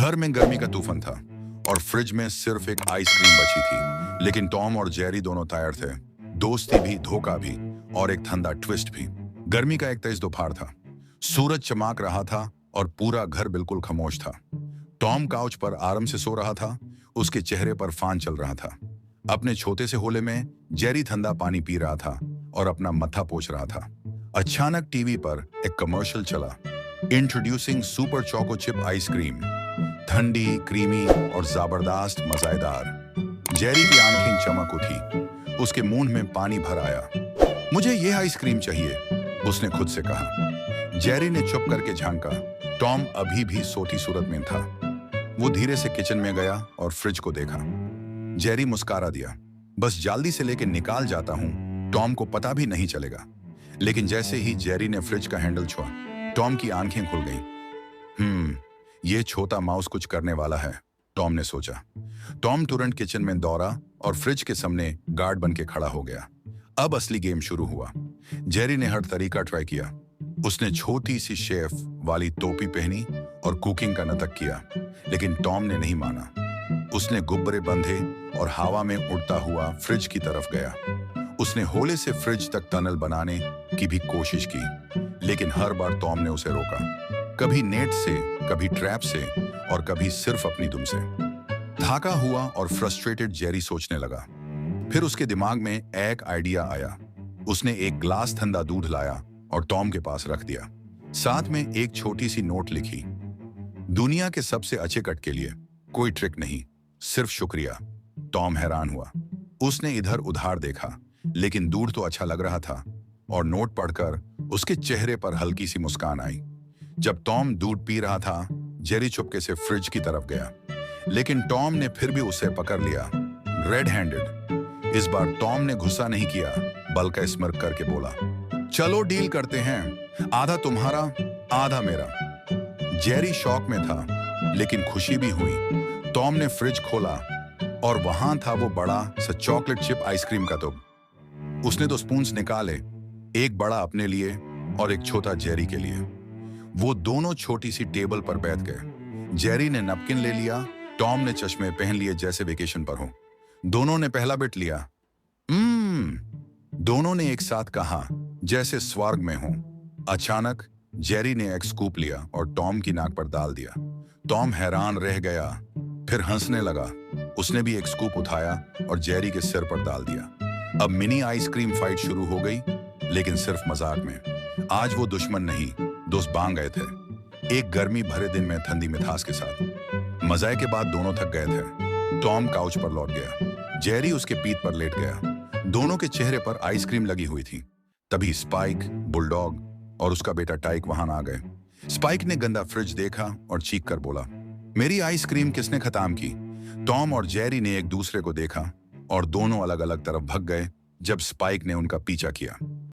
घर में गर्मी का तूफान था और फ्रिज में सिर्फ एक आइसक्रीम बची थी। लेकिन टॉम और जेरी दोनों तैयार थे। दोस्ती भी, धोखा भी और एक ठंडा ट्विस्ट भी। गर्मी का एक तेज दोपहर था। सूरज चमक रहा था और पूरा घर बिल्कुल खामोश था। टॉम काउच पर आराम से सो रहा था। उसके चेहरे पर फान चल रहा था। अपने छोटे से होले में जेरी ठंडा पानी पी रहा था और अपना मत्था पोंछ रहा था। अचानक टीवी पर एक कमर्शियल चला। Introducing super choco chip ice cream, ठंडी, क्रीमी और जबरदस्त मजेदार। जेरी की आंखें चमक उठी। उसके मुंह में पानी भर आया। मुझे यह आइसक्रीम चाहिए, उसने खुद से कहा। जेरी ने चुप करके झांका। टॉम अभी भी सोती सूरत में था। वो धीरे से किचन में गया और फ्रिज को देखा। जेरी मुस्कुरा दिया। बस जल्दी से लेके निकाल जाता हूं, टॉम को पता भी नहीं चलेगा। लेकिन जैसे ही जेरी ने फ्रिज का हैंडल छुआ, टॉम की आंखें खुल गईं। ये छोटा माउस कुछ करने वाला है, टॉम ने सोचा। टॉम तुरंत किचन में दौड़ा और फ्रिज के सामने गार्ड बन के खड़ा हो गया। अब असली गेम शुरू हुआ। जेरी ने हर तरीका ट्राई किया। उसने छोटी सी शेफ वाली टोपी पहनी और कुकिंग का नाटक किया, लेकिन टॉम ने नहीं माना। उसने गुब्बारे बंधे और हवा में उड़ता हुआ फ्रिज की तरफ गया। उसने होले से फ्रिज तक टनल बनाने की भी कोशिश की, लेकिन हर बार टॉम ने उसे रोका। कभी नेट से, कभी ट्रैप से और कभी सिर्फ अपनी दुम से। थाका हुआ और फ्रस्ट्रेटेड जेरी सोचने लगा। फिर उसके दिमाग में एक आइडिया आया। उसने एक ग्लास ठंडा दूध लाया और टॉम के पास रख दिया। साथ में एक छोटी सी नोट लिखी, दुनिया के सबसे अच्छे कट के लिए कोई ट्रिक नहीं, सिर्फ शुक्रिया। टॉम हैरान हुआ। उसने इधर उधार देखा, लेकिन दूध तो अच्छा लग रहा था और नोट पढ़कर उसके चेहरे पर हल्की सी मुस्कान आई। जब टॉम दूध पी रहा था, जेरी चुपके से फ्रिज की तरफ गया, लेकिन टॉम ने फिर भी उसे पकड़ लिया, रेड हैंडेड। इस बार टॉम ने गुस्सा नहीं किया, बल्कि स्मिर्क करके बोला, चलो डील करते हैं, आधा तुम्हारा आधा मेरा। जेरी शॉक में था, लेकिन खुशी भी हुई। टॉम ने फ्रिज खोला और वहां था वो बड़ा सा चॉकलेट चिप आइसक्रीम का टब। उसने 2 स्पून्स निकाले, एक बड़ा अपने लिए और एक छोटा जेरी के लिए। वो दोनों छोटी सी टेबल पर बैठ गए। जेरी ने नैपकिन ले लिया, टॉम ने चश्मे पहन लिए जैसे वेकेशन पर हो। दोनों ने पहला बिट लिया। दोनों ने एक साथ कहा जैसे स्वर्ग में हो। अचानक जेरी ने एक स्कूप लिया और टॉम की नाक पर डाल दिया। टॉम हैरान रह गया, फिर हंसने लगा। उसने भी एक स्कूप उठाया और जेरी के सिर पर डाल दिया। अब मिनी आइसक्रीम फाइट शुरू हो गई, लेकिन सिर्फ मजाक में। आज वो दुश्मन नहीं, दोस्त बन गए थे, एक गर्मी भरे दिन में ठंडी मिठास के साथ। मजे के बाद दोनों थक गए थे। टॉम काउच पर लौट गया। जेरी उसके पीठ पर लेट गया। दोनों के चेहरे पर आइसक्रीम लगी हुई थी। तभी स्पाइक, बुलडॉग और उसका बेटा टाइक वहां आ गए। स्पाइक ने गंदा फ्रिज देखा और चीख कर बोला, मेरी आइसक्रीम किसने खत्म की? टॉम और जेरी ने एक दूसरे को देखा और दोनों अलग अलग तरफ भाग गए जब स्पाइक ने उनका पीछा किया।